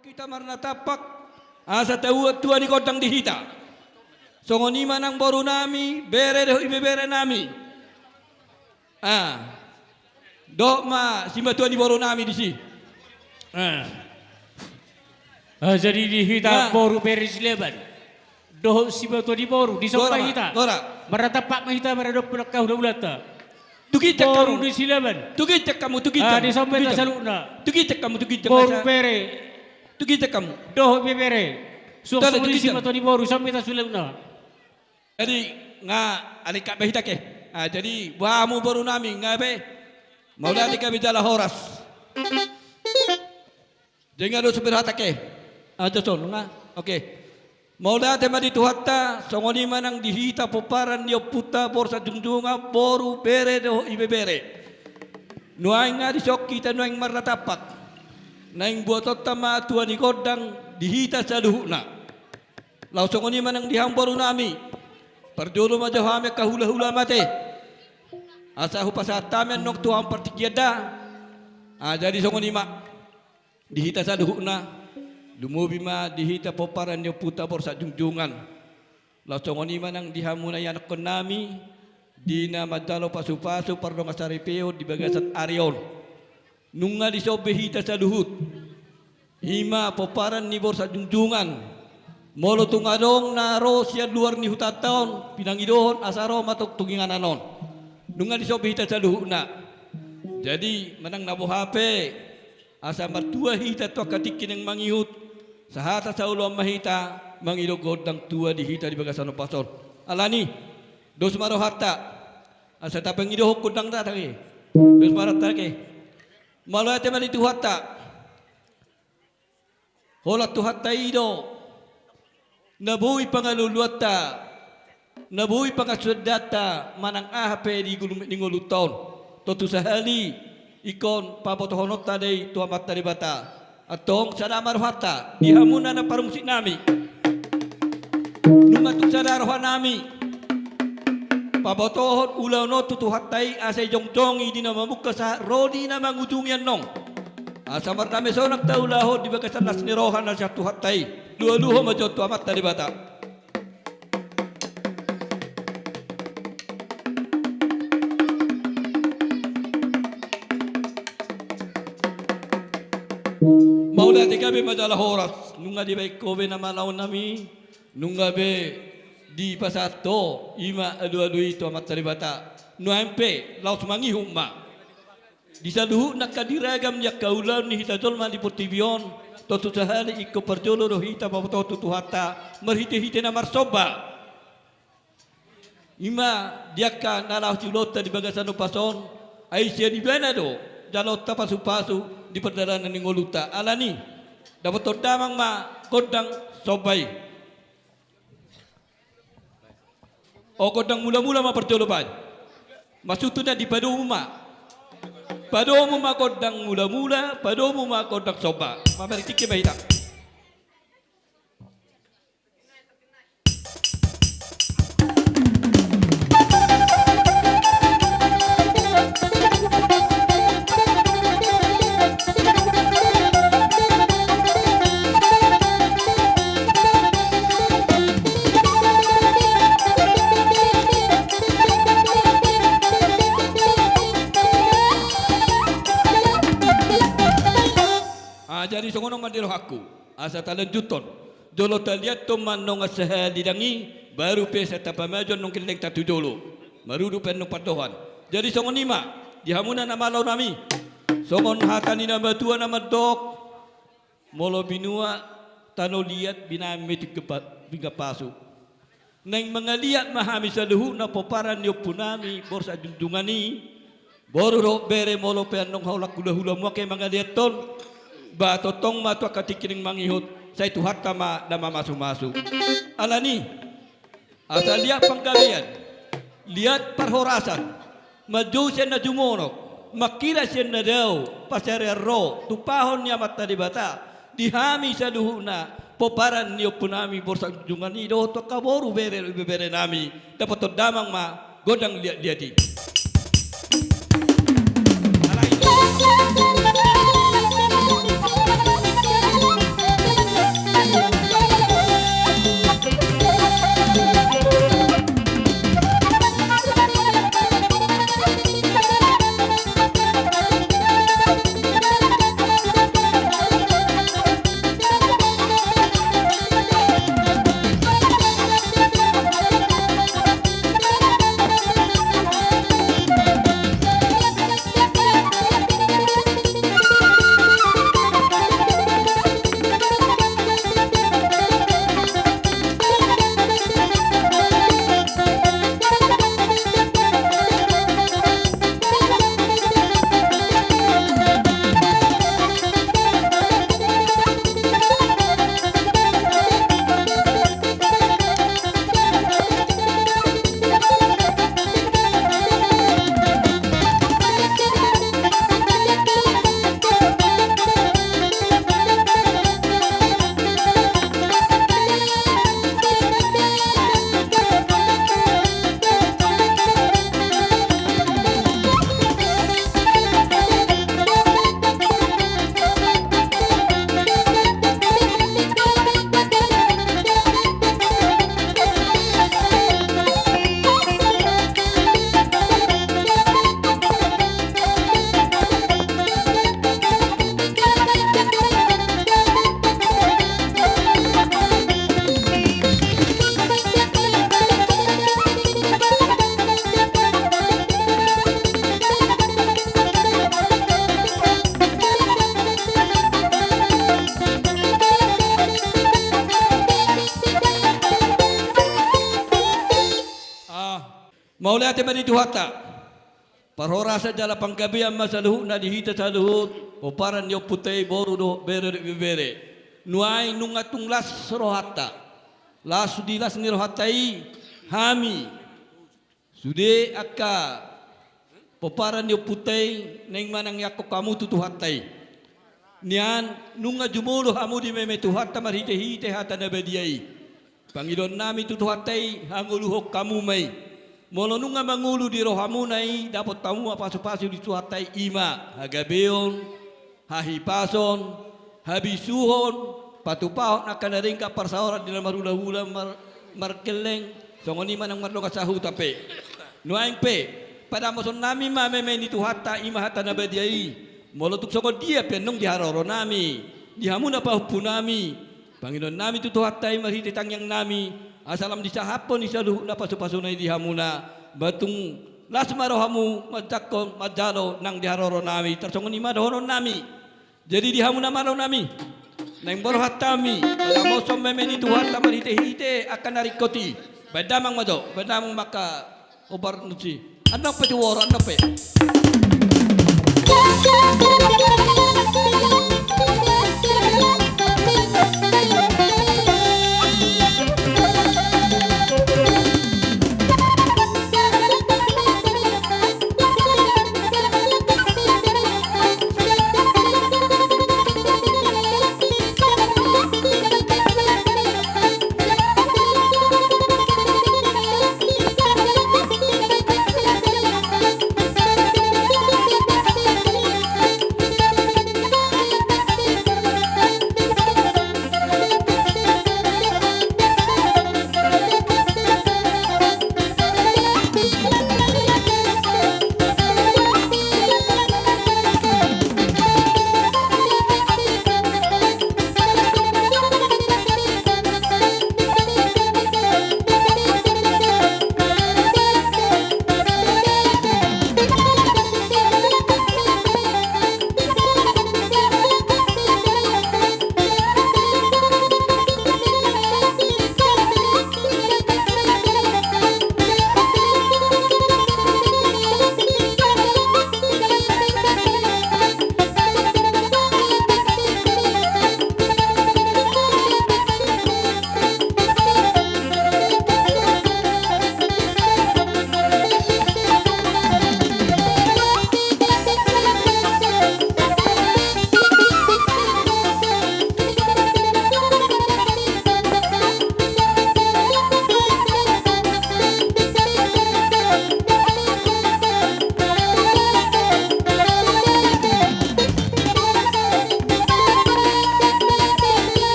Kita marna tapak asa tua di kodang dihita. Songoni manang boru nami bere deh ibe bere nami. Dok ma simba tua di boru nami di si. Jadi dihita boru bere sileban. Doh simba tua di boru di songka hita. Gora. Marna tapak mahita marna dok pelakau dah ulata. Tugicak boru kamu di sileban. Tugicak kamu tugicak. Di sampai tak saluna. Tugicak kamu tugicak. Boru bere. Tugicak kamu. Doh bebere. Suang di simba tua di boru sampai tak saluna. Jadi adik kak behita ke. Jadi bahamu boru nami ngabe. Mau dati kami jala horas. Jangan do super hata ke. Jason oke. Mau dati madi tuhatta songoni manang dihita poparan dia puta borsa jungjunga boru bere do ibe bere. Nuaing di sok kita nuaing marna tapak. Naing buat tama tua di kodang dihita saduhuna. Lau songoni manang dihang boru nami. Perjolo majo hame kahula-hula mate. Asa hupasatamen nok tuang partikiada. Jadi songoni ma dihita saduhuna. Dumubi ma dihita poparan dia puta borsa jungjungan. Lau songoni manang dihamuna yanak konami. Dina madalo pasu-pasu pardong asaripeo di bagasat arion. Nunga disobe hita saduhut. Hima poparan ni borsa jungjungan. Molo tungadong naro sia luar ni hutataon pinangidohon asaro matok tungingan anon. Nunga disobe hita saduhutna. Jadi manang nabo HP asa martua hita tua katikin yang mangihut. Sahata sa ulo mahita mangido godang tua di hita di bagasano pasor. Alani dos maro hatta asa tapang idohok godang tatake. Dos maro tatake. Malu ate mali tuhatta. Hola tuhatta ido. Nabuhi pangaluluata. Nabuhi pangasudata manang ahape di nguluton. Totu sahali ikon papotohonot tadi tuamat dari bata. Atong sadamar hatta dihamuna na parungsik nami. Nungatuk sadarohan nami. Pabotohon ulaw no tutuhatay asay jongjongi di na mamuka sa rodi na mangujungyan nong. Asa marnami so nagtaulahod di bagasan nas nirohan na siya tuhatay. Luho-luho majot tuamat tadi bata. Maula di kami majalah horas. Nunga di baik kobe na malaw nami. Nunga be di pasato ima adu-adu itu amat teribata nuampe laut mangi humma di saduhu nakadiragam ya kaulan ni hitajol man di portibion totu sahali ikko perjolo rohita baboto tutuhata merhite-hite na marsoba ima diaka nalau cilota di bagasano pason aisyah di benado jalota pasu-pasu di perdaranan ngoluta alani dapat todamang ma kodang sobai. O kodang mula-mula maperjoloban. Masutuna di padomu ma. Padomu ma kodang mula-mula, padomu ma kodang soba. Mameritik ke bahita. Jadi songonong mandiro aku asa talanjuton jolo taliat to manong asaha didangi baru pesa tapamajon nong kilek tatu jolo marudu pen nong padohan jadi songon lima dihamuna nama law nami songon hatani nama tua nama dok molo binua tano liat binami tiga pasu nang mga liat mahami sa luhu na poparan niyo punami borsa junjungani boruro bere molo peanong haulak hula-hula mo kay mga liat ton ba totong matwa katikining mangihot sa ituhat tama na mamasu-masu alani asa liat panggabian liat parhorasan maju siya na jumonok makira siya na daw paserero tupahon niya mata di bata dihami sa luhu na poparan niyo punami borsa jungani do to kaboru bere nami dapat to damang ma godang liati Maulay ate mani tuhata. Parhora sa jala panggabi ang masaluhu na dihita sa luhut o paran niyo putay boru do bere. Nuay nungatung las rohata. Las sudilas ni rohatai hami. Sude akka poparan niyo putay nang manang yako kamu tutuhatai. Nian nunga jumulo hamu di meme tuhata marhite-hite hata nabadiai. Panginoon namin tutuhatai hanguluhok kamu may. Molo nunga mangulu di rohamu nai dapat tamu pasu-pasu di tuhatai ima hagabeon hahipason habisuhon patupahon akan naringka parsaoran di marula-hula markeleng songoni manang marloka sahu tape nuaing pe pada mason nami mameme ni tuhata ima hata nabadiai molo tuk sokon dia penong di haroro nami di hamu na pahupu nami Panginoon nami tutuhatai marhiti tangyang nami asalam di sahapon isaluh na pasu-pasu na di hamuna batung lasmaro hamu madakon madalo nang diharoro nami tersongon ima dohoron nami jadi di hamuna maro nami nang borhat kami pada mosom memeni tuhan tamar hite-hite akan narikoti badamang mado badamang maka obar nusi anak pe woro anak pe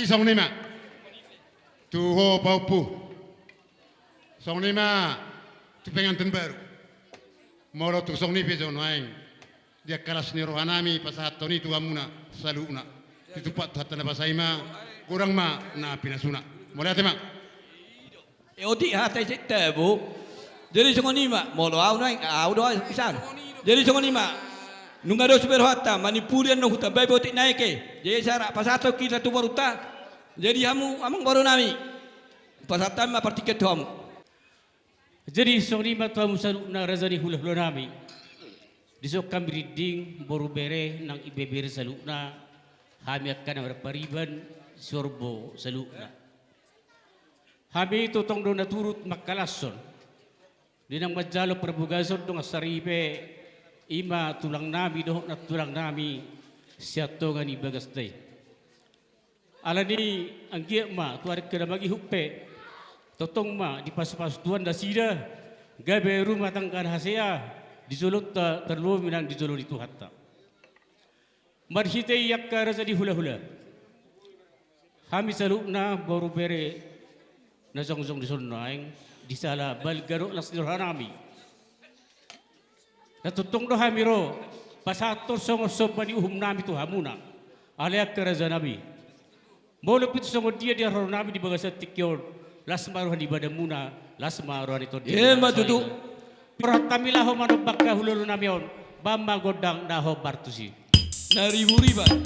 song ni ma. Tu ho paupu. Song ni ma tu pengantin baru. Moro tu song ni pejo noaing. Dia kalas ni rohanami pasahat toni tu amuna saluna. Itu pat hatan bahasa ima kurang ma na pinasuna. Mora tema. Oti hata cita bu. Jadi songo ni mak molo au nai au doa pisan. Jadi songo ni mak nunga do super hata manipurian no huta bai oti naik ke. Jadi syarat pasato kita tu baru ta. Jadi hamu amang baru nami. Pasatan ma partiket tu hamu. Jadi sori matu salu na razani hula nami. Disok kami reading boru bere nang ibebere salu na hami akan berpariban sorbo salu na. Hami itu tong do naturut makalason. Dinang majalo perbugason dong asaripe ima tulang nami doh na tulang nami siato ngani bagastay. Alani anggia ma tuarik kena bagi huppe totong ma di pas-pas tuan da sida gabe rumah tangkan hasea disulut terlalu minang disulut itu hatta. Marhite yakka razadi hula-hula. Hami salukna baru bere na zong-zong di sunaing di sala balgaro las nurhanami. Natutong do hamiro pasator songo sobani uhum nami tu hamuna. Alek keraza nabi. Molo pitu songo dia nami di bagasa tikyor las maruhan di badamuna las maruhan itu. Matutu. Pratamilah ho manubak ka hululu nami on bamba godang daho bartusi. Naribu-riban.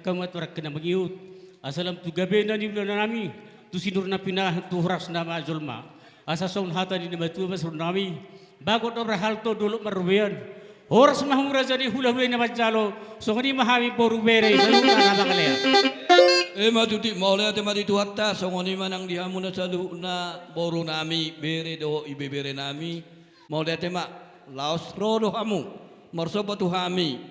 kamat warak kena mengiut. Asalam tu gabe na ni bulan nami. Tu sinur na pinah tu horas nama zulma. Asa soun hata ni nama tu masur nami. Bagot obra halto dulu marubian. Horas mahumura jadi hula-hula na majalo. So kani mahami boru bere saluna na bangalea. Matuti maulaya te mari tuhatta songoni manang dihamuna salu na boru nami bere do ibe bere nami maulaya te ma laos rodo hamu marsoba tu hami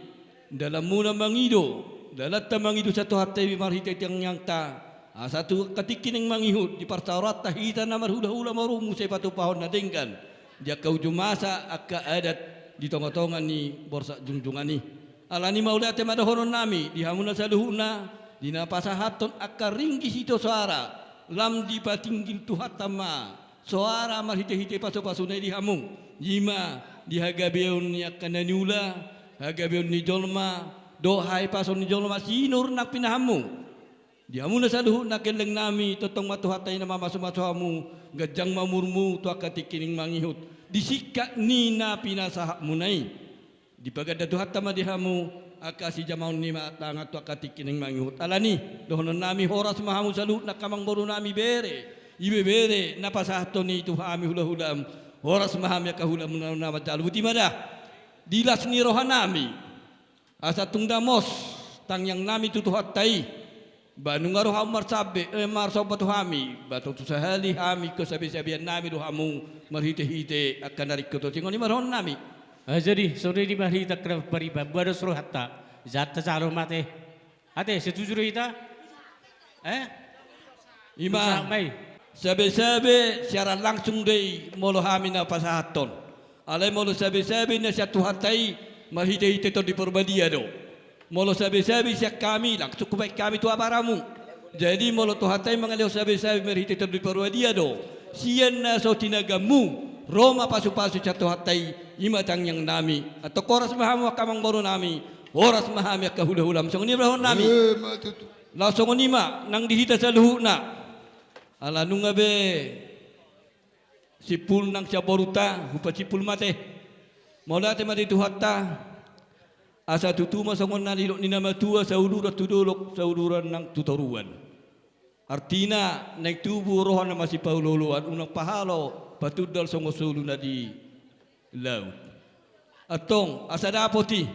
dalam muna mangido dalam mangido satu hatta bi marhite yang ta satu katikin yang mangihut di parsarat tahita na marhula-hula maru musai patu pahon na dengkan dia kau jumasa akka adat di tonga-tongan ni borsa jungjungan ni alani maulaya te madahonon nami dihamuna saluhuna dina pasahaton akka ringgi hito suara lam di patinggil tuhatama suara marhite-hite paso-pasonay di hamung jima di hagabeon ni akka naniula hagabeon ni jolma dohai pason ni jolma sinur nak pinahamung di hamuna saluhu na keleng nami totong matuhatay na mamaso-maso hamu gajang mamurmu tu akka tikining mangihut disikak ni na pinasahak munay di pagada tuhatama di hamu aka si jamaun ni matanga tu aka tikining mangihut alani dohonon nami horas mahamu salut na kamang boru nami bere ibe bere na pasahto ni tu hami hula-hulam horas mahami aka hulam na majalu timada dilas ni rohanami asa tungdamos tang yang nami tutuhat tai banu ngaro hamar sabe marsobat hami batu tu sahali hami ko sabi-sabian nami rohamu marhite-hite akan narik ko to singoni marhon nami. Jadi sore di mari tak kena pariba baru suruh hatta jatah calon mate ate setuju kita ima sabe-sabe secara langsung dei molo hamina pasahaton alai molo sabe-sabe na satu hatai mahite-hite to di perbadia do molo sabe-sabe siak kami langsung kubaik kami tu abaramu jadi molo tu hatai mengalih sabe-sabe mahite to di perbadia do sian na so tinagamu Roma pasu-pasu jatuh hatai imatang yang nami atau koras mahamu kamang baru nami horas mahami akka hula-hulam songoni brahon nami la songoni ma nang dihita saluhuna ala nunga be sipul nang saboruta hupa sipul mate mola te mari tuhatta asa tutuma songon na dilok ni nama tua saudura tudolok sauduran nang tutoruan artina naik tubuh rohan na masih pauloloan unang pahalo patudal songo sulu na di laut atong asa dapoti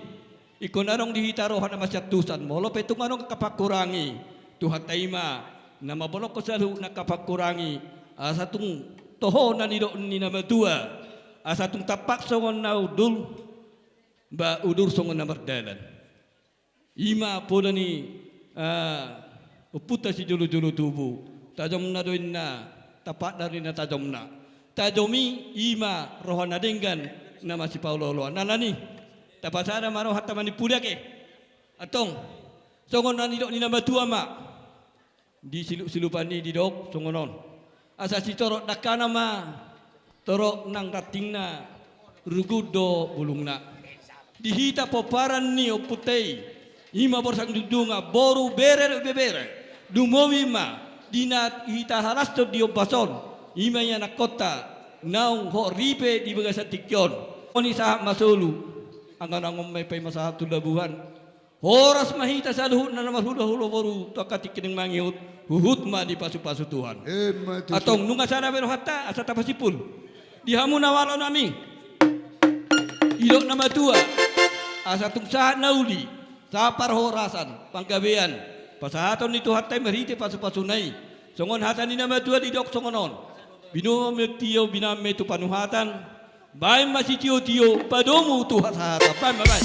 ikon anong dihitarohan na masyatusan molo petong anong kapakurangi tuhatayma na mabolok ko sa na kapakurangi asa tung toho na nilo ni na matua asa tung tapak songon na udul ba udur songon na mardalan ima pula ni uputa si julu-julu tubuh tajom na doin na tapak dari na tajom na tajomi ima rohana denggan nama si Paulo loa nalani tapasara maro hatta mani pulia ke atong songon nani dok ni nama tua mak di silupan ni di dok songonon asa si torok dakana ma torok nang ratingna rugudo bulungna dihita poparan ni oputei ima borsang dudunga boru bere dumowi ma dinat hita harasto dio bason ima ya nakota naung ho ripe di bagasa tikyon oni sahab masulu angkan angom may pay masahab tulabuhan horas mahita sa luhut na naman hula-hula baru takatik kining mangiut huhut ma di pasu-pasu Tuhan atong nunga sana pero hatta asa tapasipul dihamu nawalo nami ilok nama tua asa tung sahat nauli sapar horasan panggabean pasahaton ni Tuhan tay merite pasu-pasunay songon hatan ni nama tua di dok songonon binome tio biname tu panuhatan bae masih tio padomu tu hata bye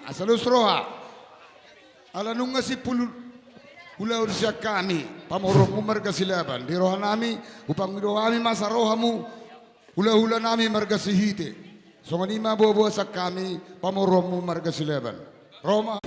Asalus roha ala nunga si Hula urusya kami, pamorong marga silaban. Di roha nami, upang rohami masa rohamu, hula-hula nami marga sihite. So manima buah-buah sa kami, pamorong marga silaban. Roma.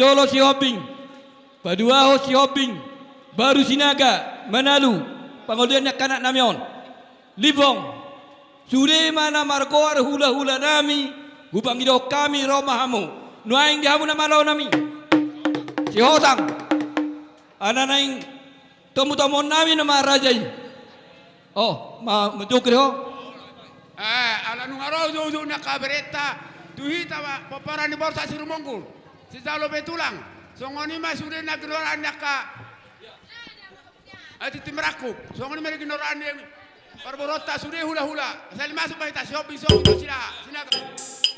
Solo si Hoping, Paduaho si Hoping, Baru Sinaga, Manalu, Pangodian Kanak Namion, Libong, Sude mana markoar hula-hula nami, Gupang ido kami romahamu, Nuaing dihamu na malaw nami, si Hotang, Ananaing tamu-tamu nami na marajay. Oh, majukri ho? Ala nung araw zo na kabereta tuhita ba papara ni borsa si Rumongkul si Zalo Betulang so ngoni ma sudah na ginoran ka ati timraku so ngoni mere ginoran ni parborota sudah hula-hula asal masuk baita shopping so sila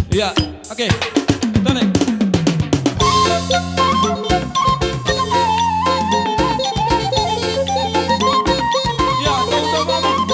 Iya, oke. Tane. Ya, tamu-tamu.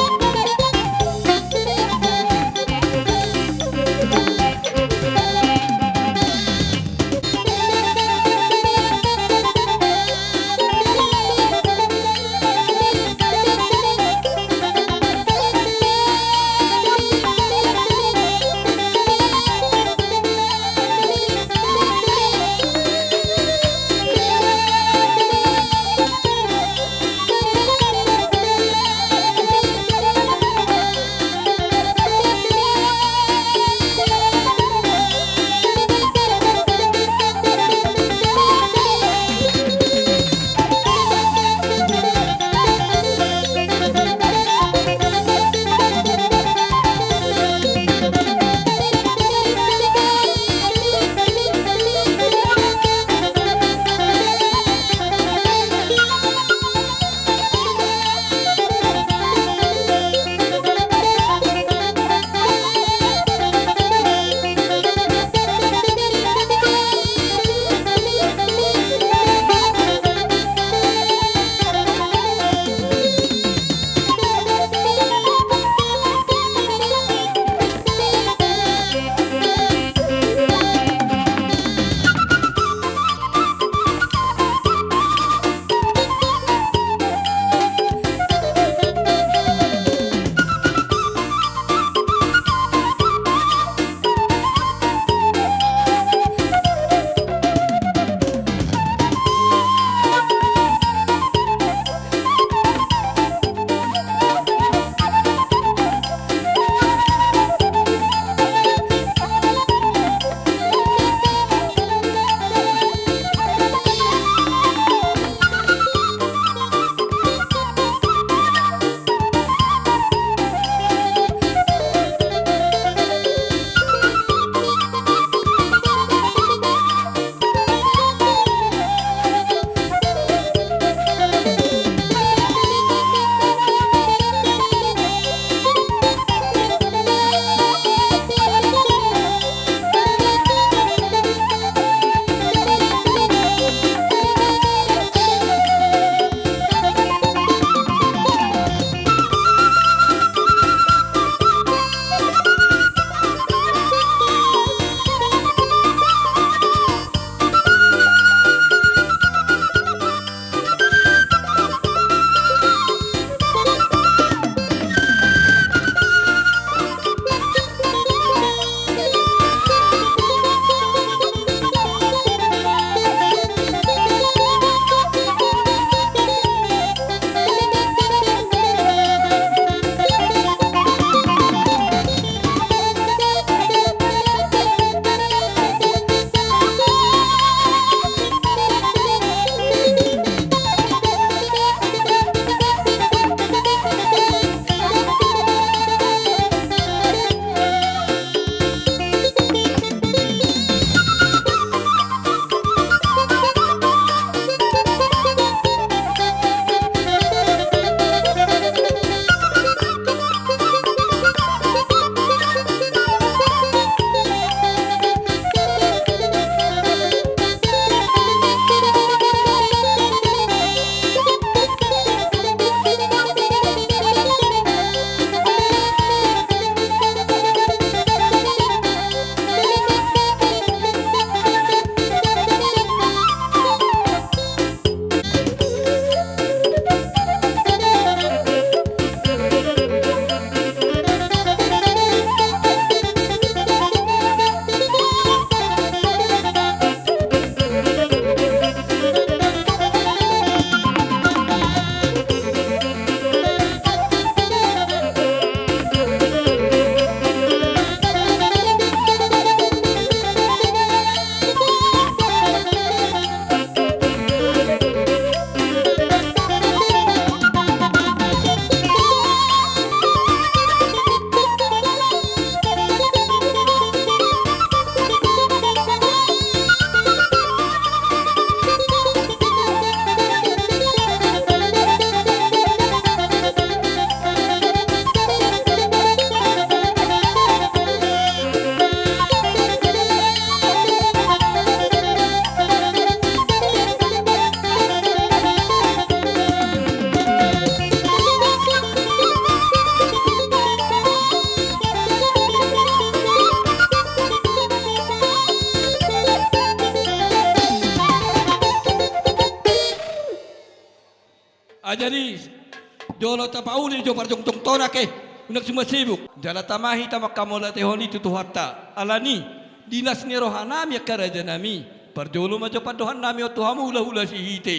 Jolo tapauli jo parjong tong tona ke. Unak semua sibuk. Jala tamahi tamak kamola tehoni tutuhatta. Alani dinas ni rohanami karaja nami. Parjolo majo padohan nami o tuhamu hula si hite.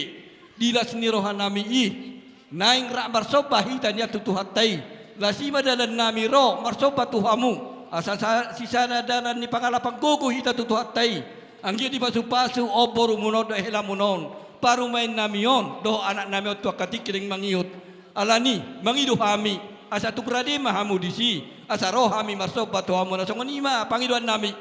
Dinas ni rohanami i. Naing rak marsoba hitanya tutuhattai. Lasima dalan nami ro marsoba tuhamu. Asa sisana dalan ni pangalapang kuku hita tutuhattai. Anggi di pasu-pasu oboru munon do hela munon. Paru main namion do anak nami o tua katikiring mangiut. Alani mangidu hami asa tukradi mahamu disi asa rohami masok batu hamu na songonima pangiduan nami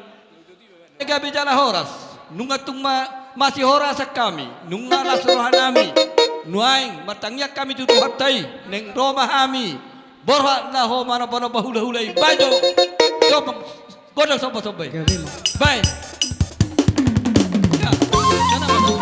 ega bijala horas nunga tungma masih horas kami nunga lasrohan nami nuaing matangyak kami tutu hatai neng roma hami borha laho mana bono bahula hulai bajo coba godol sopo sobai baik ya sana masuk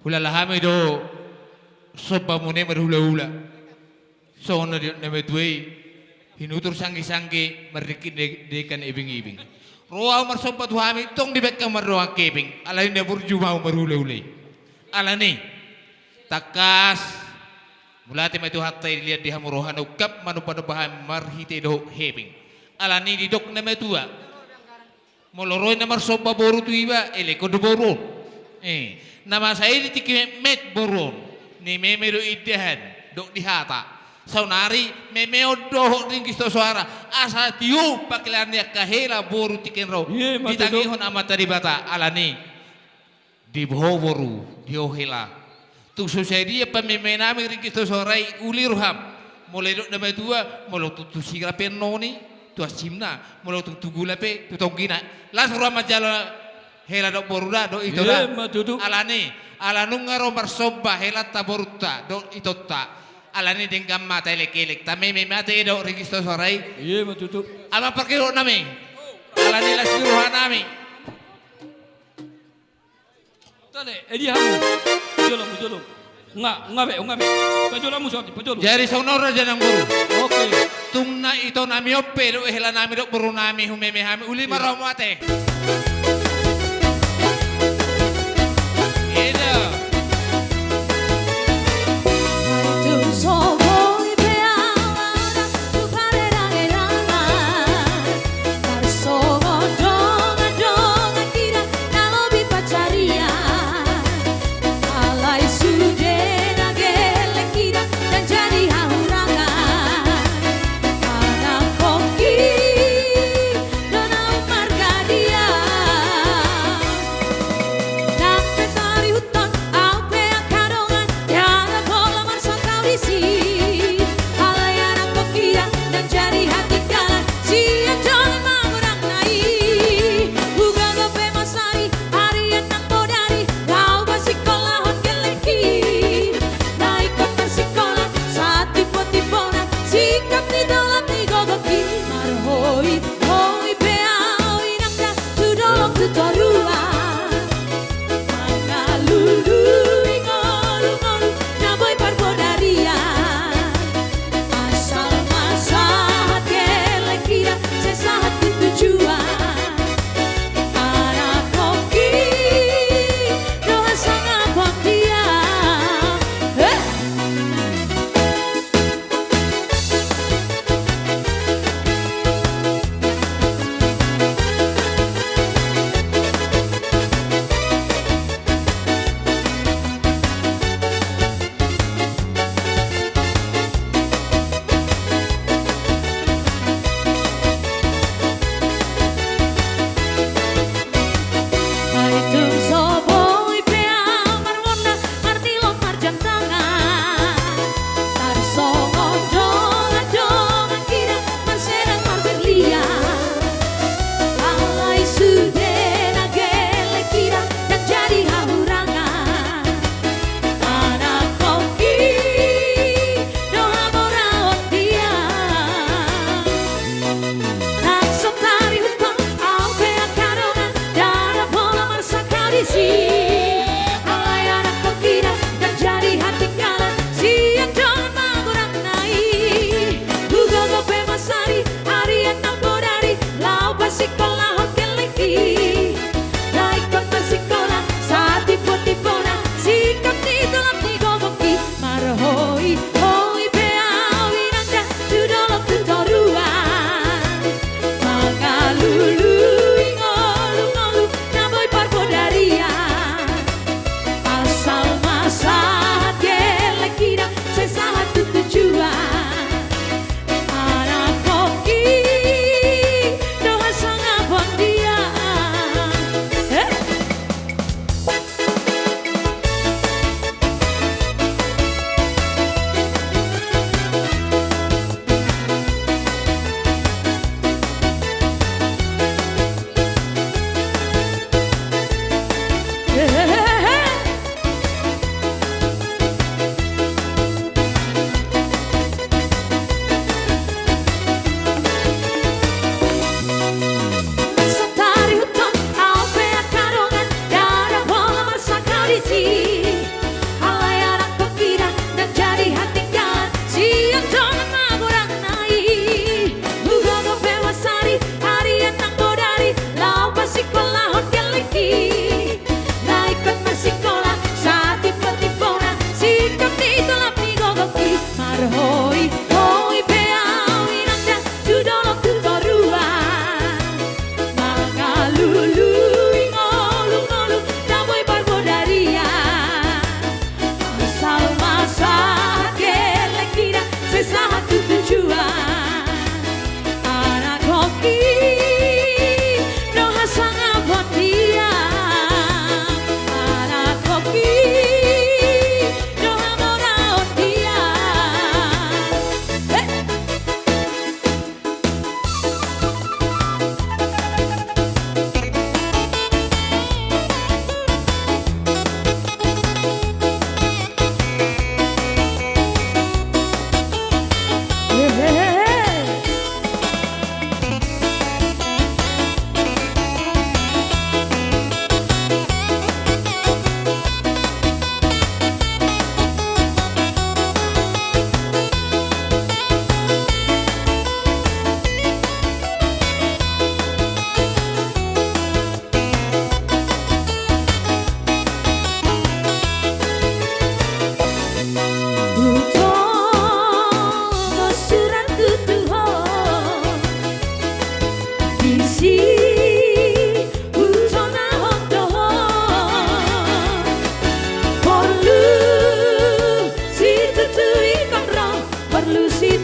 Hula lahame do sopa mune berhula-hula. Sono di nemetui hinutur sanggi-sanggi meriki dekan ibing-ibing. Roa marsompat wami tong di bekam marroa keping. Alani ne burjuma marule-ule. Alani takas mulati matu hatta lihat di hamurohan ukap manupado bahan marhite do heping. Alani di dok nemetua. Moloroy na marsompa boru tu iba ele kodo boron. Nama saya di tiki met boron. Ni memero idehan dok dihata. Saunari memeo doho ringkis to suara asa tiu pakilan ya kahela boru tiken ro Ye, mati ditangihon amat dari bata alani di boho boru diohela tu sosedi apa memenami ringkis to suarai uliruham mulai dok nama tua mulai tu sigra penoni tu asimna mulai tu gulape tu tongkina langsung ramah jala hela dok boru da dok itu Ye, da mati tu. alani alanungaro marsoba hela taboruta dok itota alani dengan mata elek-elek tame me mata edo registro sorai Iya matutup. ama perkiro nami alani las diruhan nami Tale, edi hamu. Pajolong. Ngabe. Pajolamu sorti, pajolong. jari sonora janang guru Oke. tungna ito nami oppe do hela nami do buru nami humeme hami uli maromo ate edo So voy ahora tu carrera de lana. So jonga kira nalo bi pacaria. Alai sudena gele kira dan jadi haurangan. Anak koki dan marga dia.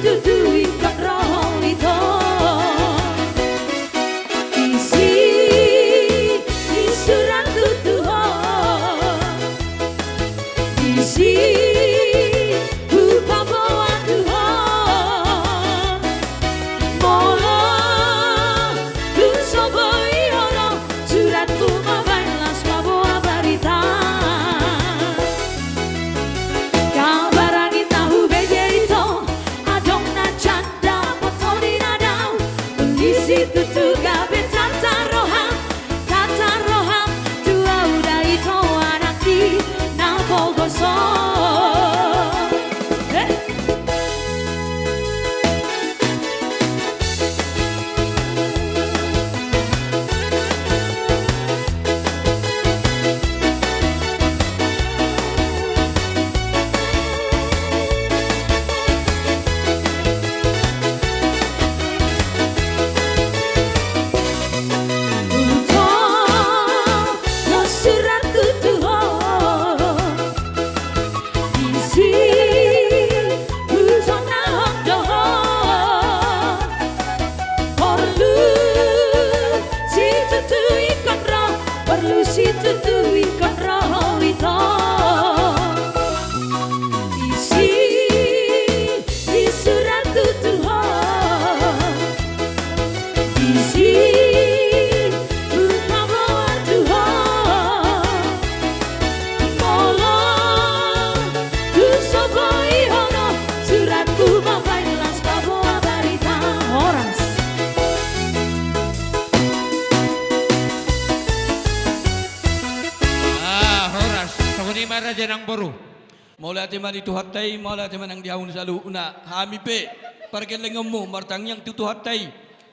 tutupi kan roh itu. Isi di surat Tuhan, isi buka bawa Tuhan. Mola tu sobai orang suratku mabalas bawa berita. Kabarani tahu begitu, adong na canda potoni nadau. Polisi tutu gabe tata roham tua udah itu anaki na bogoso. Si tutui kan roh itu. Isi di surat Tuhan, isi buka bawa Tuhan. Mola tu sobai hono suratku mabalas bawa berita. Horas Horas, Songonima Raja ng Boru. Maula ti mani tuhatay, maula ti manang dihaun sa luuna. Hami pe, parkelengam mo, martang yang tutuhatay.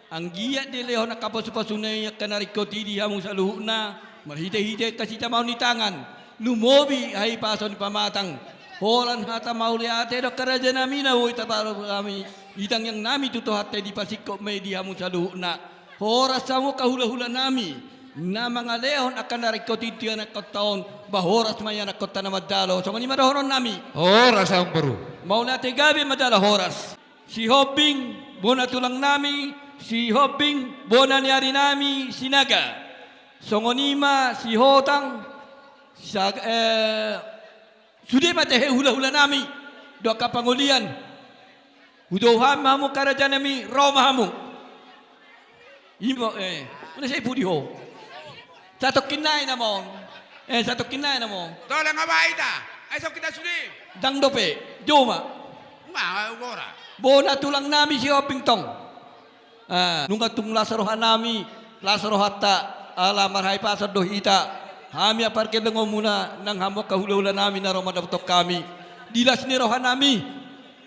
Ang giya di leho na kapasu-pasunay kanariko ti dihamu sa luuna. Marhite-hite kasi tamaw ni tangan. Lumobi ay paso ni pamatang. Holan hata mauli ate do karaja nami na huy taparo kami. Itang yang nami tutuhatay di pasikop may dihamu sa luuna. Horas sa mo kahula-hula nami. Na mga lehon akan dari kotitian na kotaon bahoras maya na kota na madalo so manima horon nami Horas ang Boru. mauna te gabi madala horas si Hobing bona tulang nami si Hobing bona niari nami sinaga songonima si Hotang sa sudi mate hula-hula nami do kapangulian udohan mamu karaja nami romahamu imo ano say pudi ho satu kinay na mo. Satu kinay na mo. Tolong ngabaita. Ay so kita sudi. Dang dope. Joma. Ugora. Bona tulang nami si Opingtong. Nunga tung lasarohan nami. Lasaro hatta. Ala marhay pasar dohita. Hami aparke lengo muna. Nang hamok kahula-hula nami na romadabutok kami. Dilas ni rohan nami.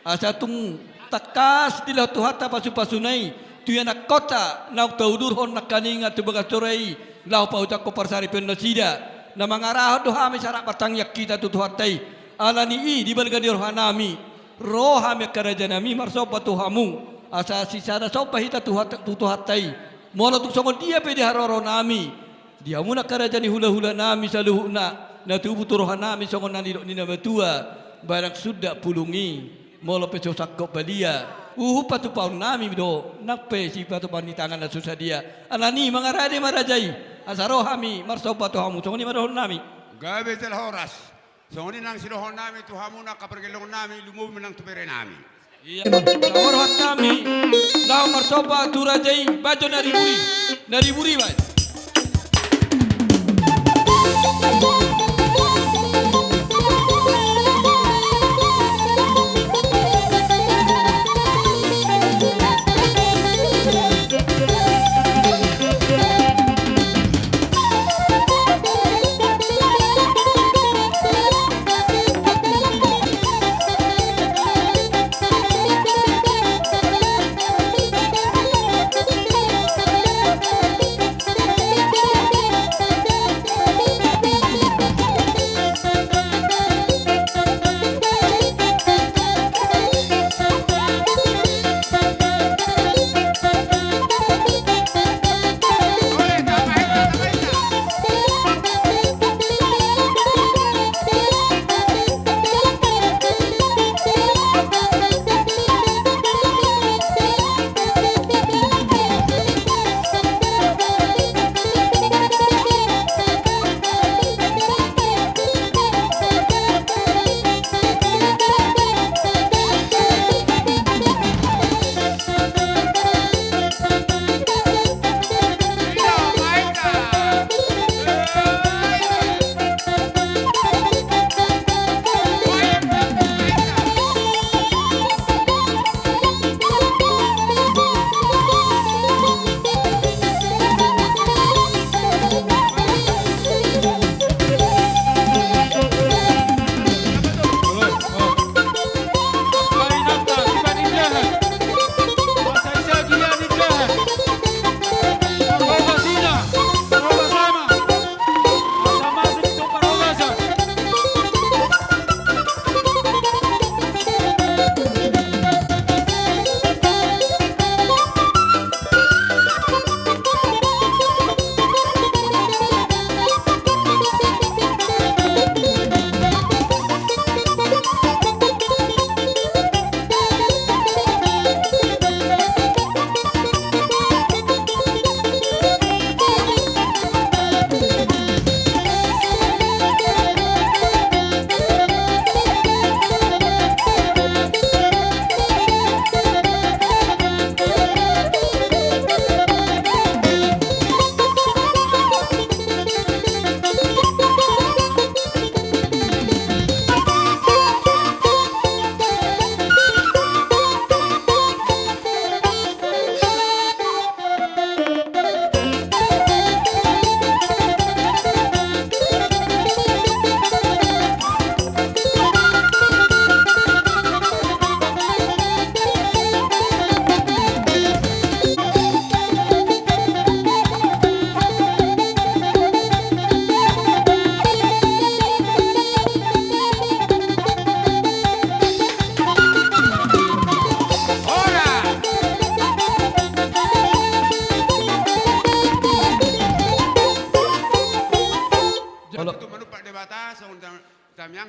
Asa tung takas dilaw tuhata pasu-pasunay. Tuya na kota. Nauk taudurhon nakaninga tubagasturay. Lau pa utak ko parsari penasida na mga rahod do hami sarap patangyak kita tutuhatay ala ni i di balga di rohanami rohami karaja nami marso patuhamu asa si sana so pahita tutuhatay mono tu songon dia pe di haroro nami dia muna karaja ni hula-hula nami sa luhuna na tubu tu rohanami songon nani ni na batua barang sudah pulungi molo pe sakko balia patu paun nami do nape si patu pani tangan na susah dia alani mga rade marajay asaro hami marso patu hamu songon ni marahon nami Gabi tel horas. Songoni nang silohon nami tuhamu na kapergelong nami lumubi menang tupere nami. iya sawar hat nami lau marso patu rajay bajo nari buri bay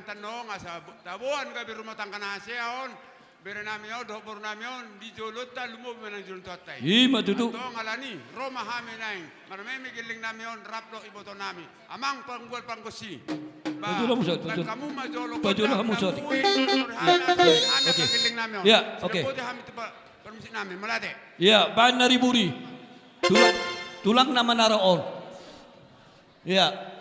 tanong asa tabuan ka rumah tangga naseon. Bere namion do bor namion di jolota lumo menang julun totai. Ima duduk. To ngalani Roma hame naing. Marame giling namion raplo iboto nami. Amang panggol panggosi. Pajulah musot, pajul. Kamu majolo. Pajulah musot. Oke. Giling namion. Ya, oke. Sebut hami tu permisi nami melate. Ya, bahan dari buri. Tulang nama naraon. Ya.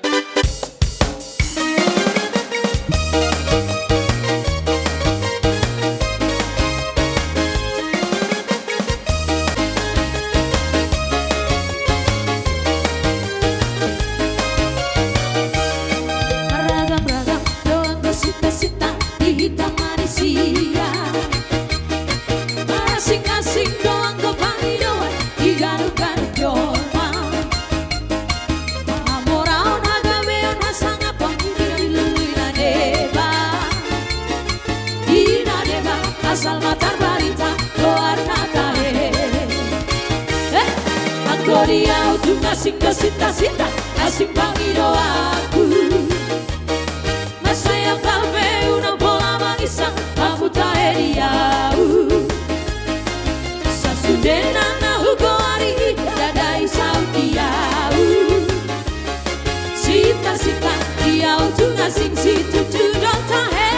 Ragam-ragam doang gosip-gosip dihitam manusia. Masing-masing doang kopani doang digaruk-garuk doang. Amorao nagaweon hasang apang dilului na deba. Ina deba asal matar barita doar natahe. Ako dia utung asing gosip-gosip asing pangido aku. Masaya palpe una bola manisa amuta eriau. Sasudena na hugo ari dadai saudiau. Sita-sita diau tunga sing situ tu dota he.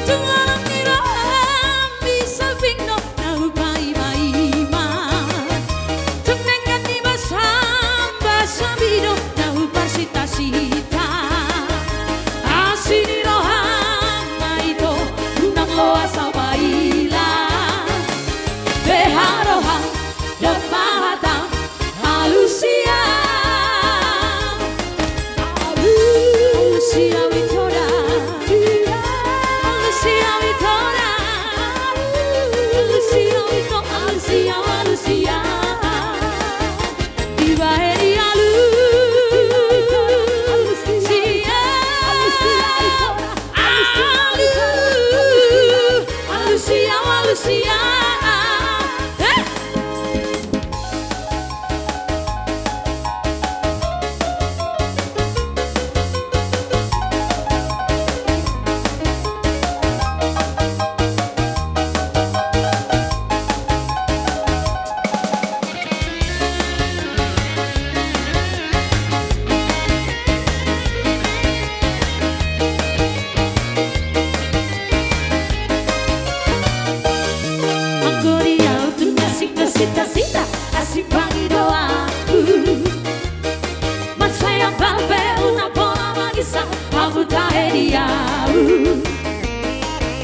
Tungalang nira bisa bingno na hubai maima. Tunengan di basamba sabido na hupar sita-sita. Asini rohama ito unang loa sa baila. Beharoha dan mahata halusia. Halusia Vitora. Halusia Vitora. Halusia Vitora. Halusia, Halusia. Diva Herialu. Halusia, Halusia. Aku dia untuk sita-sita asing pangido aku. Masaya palpe una bola manisa amuta eriau.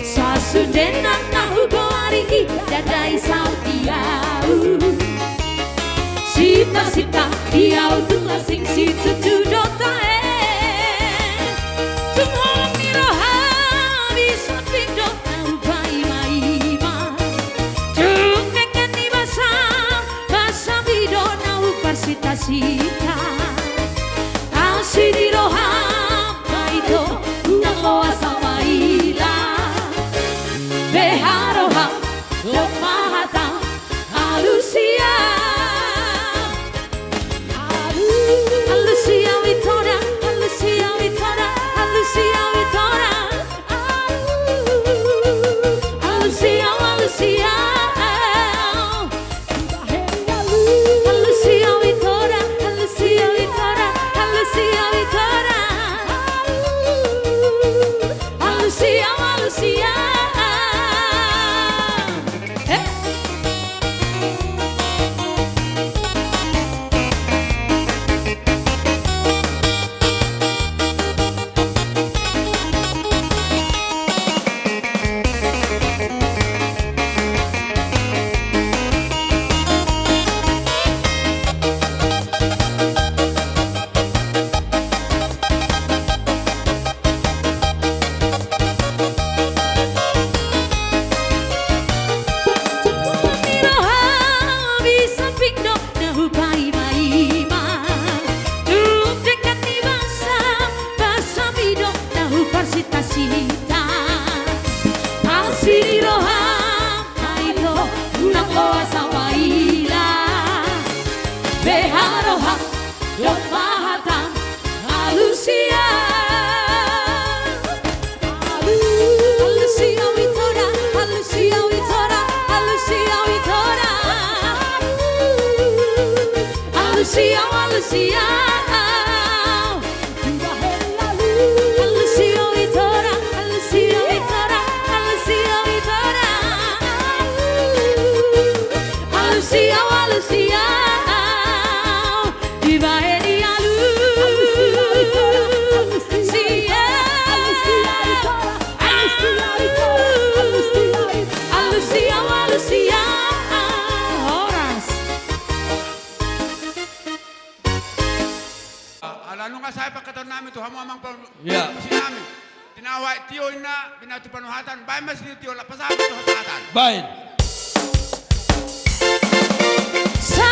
Sasudena na hugo ari dadai saudiau. Sita-sita diau tunga sing situ tu dota e. Tungalang niroha bisa pindo na upai maima. Tunengan di basa bido na upar sita-sita. Asini rohama ito unang loa sa maila. Beharoha dan mahata halusia. Halusia Vitora. Halusia Vitora. Halusia Vitora. Halusia, Halusia. Halusia Vitora. Halusia Vitora. Halusia Vitora. Halusia, Halusia. Alusia, Alusia. Alusia Vitora, Alusia Vitora, Alusia Vitora. Alusia, Alusia. Viva Edi Alusia. Alusia, Alusia. Oras. Alam nga sa pagkataon namin to hamo amang Yeah. namin. Tinawag tiyo na binatupanuhatan. Bay mas tiyo lapasabi to hatatan. Baik. Sa